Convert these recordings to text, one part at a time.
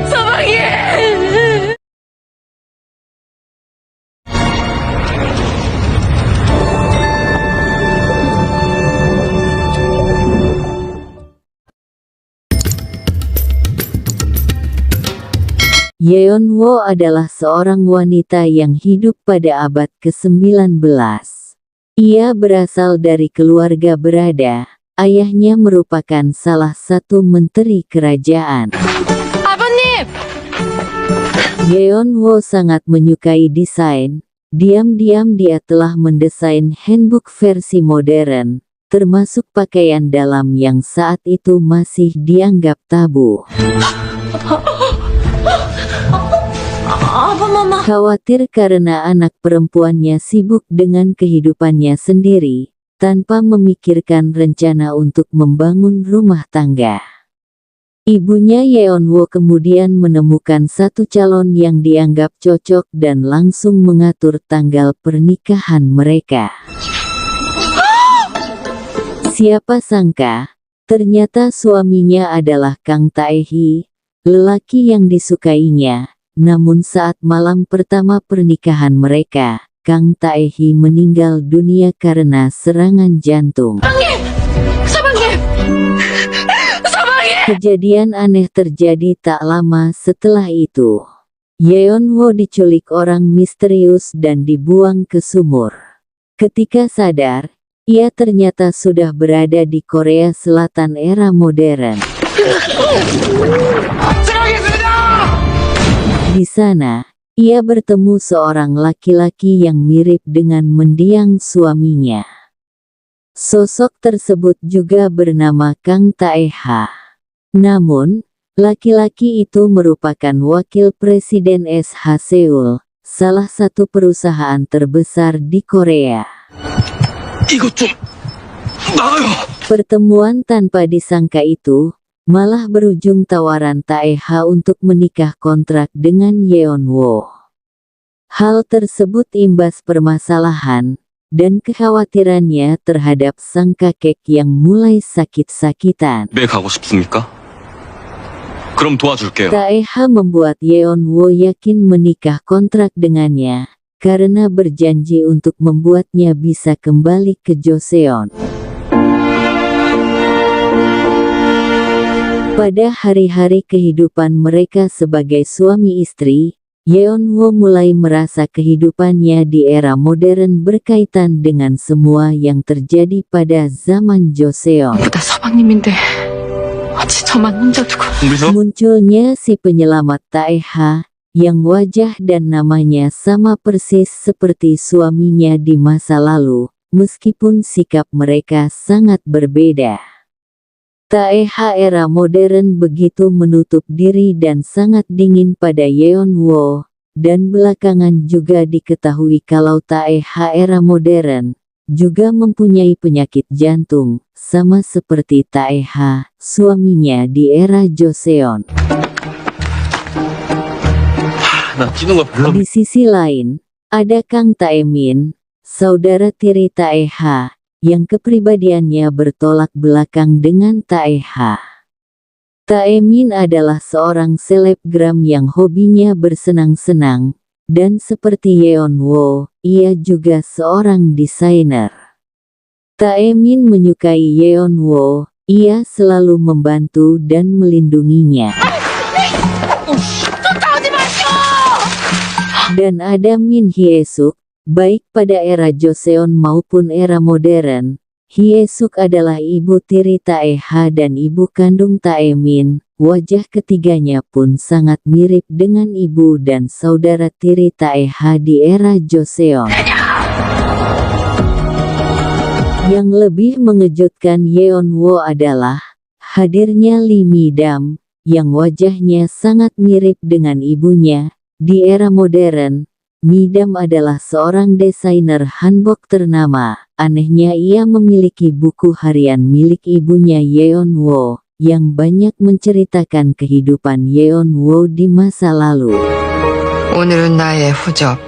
사방에. Yeonwoo adalah seorang wanita yang hidup pada abad ke-19. Ia berasal dari keluarga berada. Ayahnya merupakan salah satu menteri kerajaan. 아버님! Yeonwoo sangat menyukai desain. Diam-diam dia telah mendesain handbook versi modern, termasuk pakaian dalam yang saat itu masih dianggap tabu. 아빠, 마마. Khawatir karena anak perempuannya sibuk dengan kehidupannya sendiri, tanpa memikirkan rencana untuk membangun rumah tangga. Ibunya Yeonwoo kemudian menemukan satu calon yang dianggap cocok dan langsung mengatur tanggal pernikahan mereka. Siapa sangka, ternyata suaminya adalah Kang Tae-hee, lelaki yang disukainya. Namun saat malam pertama pernikahan mereka, Kang Tae-hee meninggal dunia karena serangan jantung. 사방에! 사방에! Kejadian aneh terjadi tak lama setelah itu. Yeonwoo diculik orang misterius dan dibuang ke sumur. Ketika sadar, ia ternyata sudah berada di Korea Selatan era modern. Di sana, ia bertemu seorang laki-laki yang mirip dengan mendiang suaminya. Sosok tersebut juga bernama Kang Tae-ha. Namun, laki-laki itu merupakan wakil Presiden SH Seoul, salah satu perusahaan terbesar di Korea. 이것 좀 나가요. Pertemuan tanpa disangka itu malah berujung tawaran Tae-ha untuk menikah kontrak dengan Yeonwoo. Hal tersebut imbas permasalahan dan kekhawatirannya terhadap sang kakek yang mulai sakit-sakitan. 집에 가고 싶습니까? 그럼 도와줄게요. Tae-ha membuat Yeonwoo yakin menikah kontrak dengannya, karena berjanji untuk membuatnya bisa kembali ke Joseon. Pada hari-hari kehidupan mereka sebagai suami istri, Yeonwoo mulai merasa kehidupannya di era modern berkaitan dengan semua yang terjadi pada zaman Joseon. 보다 서방님인데 어찌 저만 혼자 두고. Munculnya si penyelamat Tae-ha, yang wajah dan namanya sama persis seperti suaminya di masa lalu, meskipun sikap mereka sangat berbeda. Tae-ha era modern begitu menutup diri dan sangat dingin pada Yeonwoo, dan belakangan juga diketahui kalau Tae-ha era modern juga mempunyai penyakit jantung, sama seperti Tae-ha, suaminya di era Joseon. 나 뛰는 거 별로. Di sisi lain, ada Kang Tae-min, saudara tiri Tae-ha, yang kepribadiannya bertolak belakang dengan Tae-ha. Tae-min adalah seorang selebgram yang hobinya bersenang-senang, dan seperti Yeonwoo, ia juga seorang desainer. Tae-min menyukai Yeonwoo, ia selalu membantu dan melindunginya. Dan ada Min Hye-suk, baik pada era Joseon maupun era modern. Hye-suk adalah ibu tiri Tae-ha dan ibu kandung Tae-min. Wajah ketiganya pun sangat mirip dengan ibu dan saudara tiri Tae-ha di era Joseon. Yang lebih mengejutkan Yeonwoo adalah hadirnya Lee Mi-dam, yang wajahnya sangat mirip dengan ibunya. Di era modern, Mi-dam adalah seorang desainer hanbok ternama. Anehnya ia memiliki buku harian milik ibunya Yeonwoo, yang banyak menceritakan kehidupan Yeonwoo di masa lalu. 오늘은 나의 후접,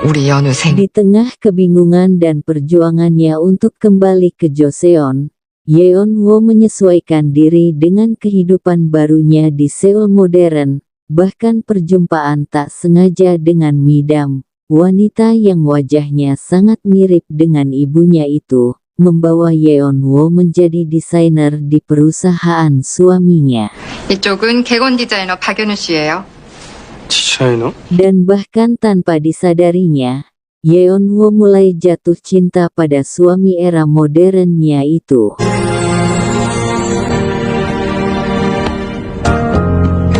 우리 연우 생. Di tengah kebingungan dan perjuangannya untuk kembali ke Joseon, Yeon Woo menyesuaikan diri dengan kehidupan barunya di Seoul modern, bahkan perjumpaan tak sengaja dengan Midam, wanita yang wajahnya sangat mirip dengan ibunya itu, membawa Yeon Woo menjadi desainer di perusahaan suaminya. 이쪽은 객원 디자이너 박연우 씨예요. 디자이너? Dan bahkan tanpa disadarinya, Yeon Woo mulai jatuh cinta pada suami era modernnya itu.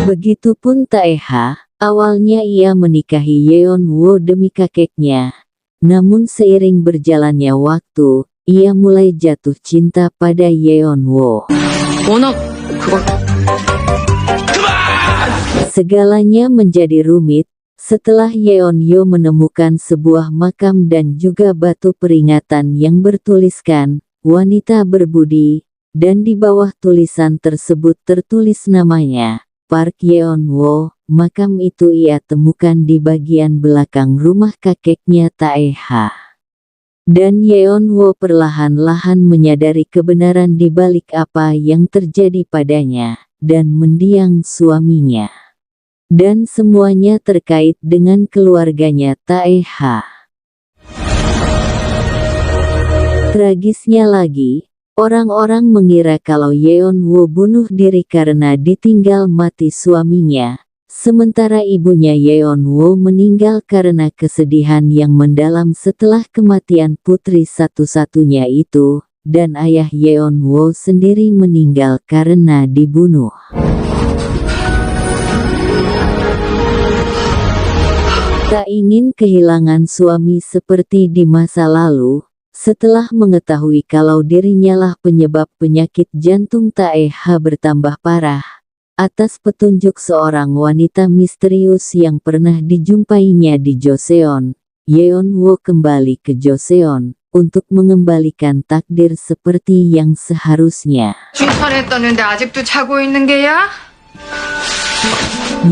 Begitupun Taeha, awalnya ia menikahi Yeon Woo demi kakeknya. Namun seiring berjalannya waktu, ia mulai jatuh cinta pada Yeon Woo. 워낙 그걸 Segalanya menjadi rumit, setelah Yeon Yo menemukan sebuah makam dan juga batu peringatan yang bertuliskan, wanita berbudi, dan di bawah tulisan tersebut tertulis namanya, Park Yeon Woo. Makam itu ia temukan di bagian belakang rumah kakeknya Taeha. Dan Yeon Woo perlahan-lahan menyadari kebenaran di balik apa yang terjadi padanya, dan mendiang suaminya. Dan semuanya terkait dengan keluarganya Taeha. Tragisnya lagi, orang-orang mengira kalau Yeon Woo bunuh diri karena ditinggal mati suaminya, sementara ibunya Yeon Woo meninggal karena kesedihan yang mendalam setelah kematian putri satu-satunya itu, dan ayah Yeon Woo sendiri meninggal karena dibunuh. Tak ingin kehilangan suami seperti di masa lalu, setelah mengetahui kalau dirinya lah penyebab penyakit jantung Taeha bertambah parah, atas petunjuk seorang wanita misterius yang pernah dijumpainya di Joseon, Yeon Woo kembali ke Joseon, untuk mengembalikan takdir seperti yang seharusnya. 출산했다는데 아직도 자고 있는 게야?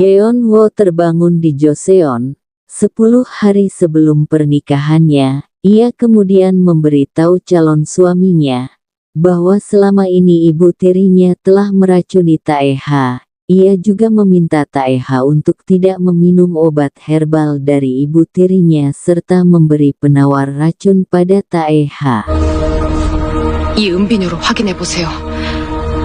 Yeon Woo terbangun di Joseon. 10 hari sebelum pernikahannya, ia kemudian memberitahu calon suaminya bahwa selama ini ibu tirinya telah meracuni Taeha. Ia juga meminta Taeha untuk tidak meminum obat herbal dari ibu tirinya serta memberi penawar racun pada Taeha. 이 은비녀로 확인해 보세요.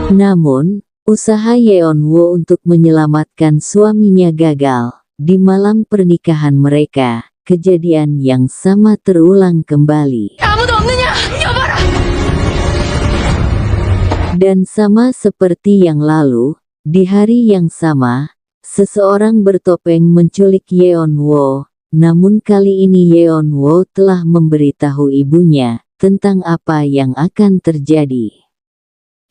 Namun, usaha Yeon Woo untuk menyelamatkan suaminya gagal. Di malam pernikahan mereka, kejadian yang sama terulang kembali. 아무도 없느냐? 여봐라! Dan sama seperti yang lalu, di hari yang sama, seseorang bertopeng menculik Yeon Woo. Namun kali ini Yeon Woo telah memberitahu ibunya tentang apa yang akan terjadi.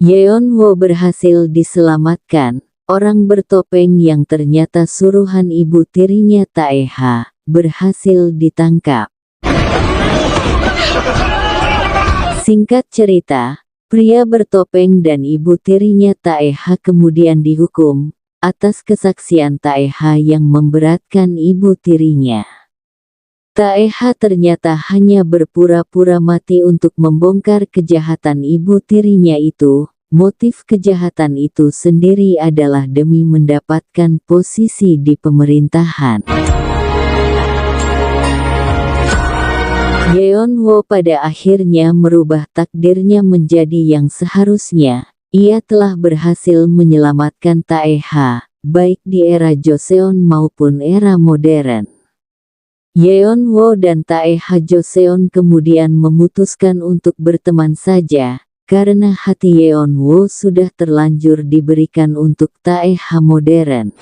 Yeon Woo berhasil diselamatkan. Orang bertopeng yang ternyata suruhan ibu tirinya Taeha, berhasil ditangkap. Singkat cerita, pria bertopeng dan ibu tirinya Taeha kemudian dihukum, atas kesaksian Taeha yang memberatkan ibu tirinya. Taeha ternyata hanya berpura-pura mati untuk membongkar kejahatan ibu tirinya itu. Motif kejahatan itu sendiri adalah demi mendapatkan posisi di pemerintahan. Yeon Woo pada akhirnya merubah takdirnya menjadi yang seharusnya. Ia telah berhasil menyelamatkan Taeha, baik di era Joseon maupun era modern. Yeon Woo dan Taeha Joseon kemudian memutuskan untuk berteman saja. Karena hati Yeon Woo sudah terlanjur diberikan untuk Taeha modern.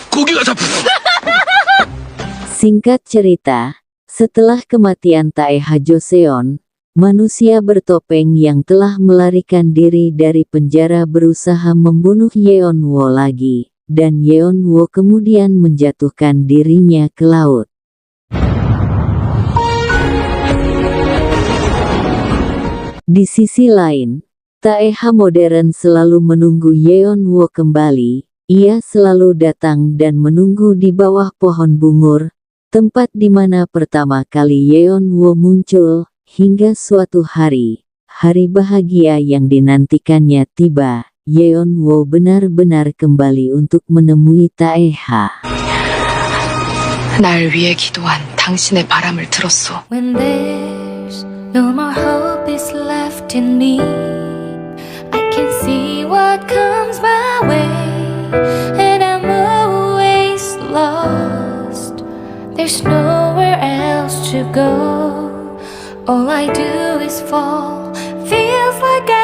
고기가 잡혔어. Singkat cerita, setelah kematian Taeha Joseon, manusia bertopeng yang telah melarikan diri dari penjara berusaha membunuh Yeon Woo lagi, dan Yeon Woo kemudian menjatuhkan dirinya ke laut. Di sisi lain, Taeha modern selalu menunggu Yeon Woo kembali. Ia selalu datang dan menunggu di bawah pohon bungur, tempat di mana pertama kali Yeon Woo muncul, hingga suatu hari, Hari bahagia yang dinantikannya tiba. Yeonwoo benar-benar kembali untuk menemui Taeha. 날 위해 기도한 당신의 바람을 들었소. When there's no more hope is left in me, I can see what comes my way, and I'm always lost. There's nowhere else to go. All I do is fall. Feels like I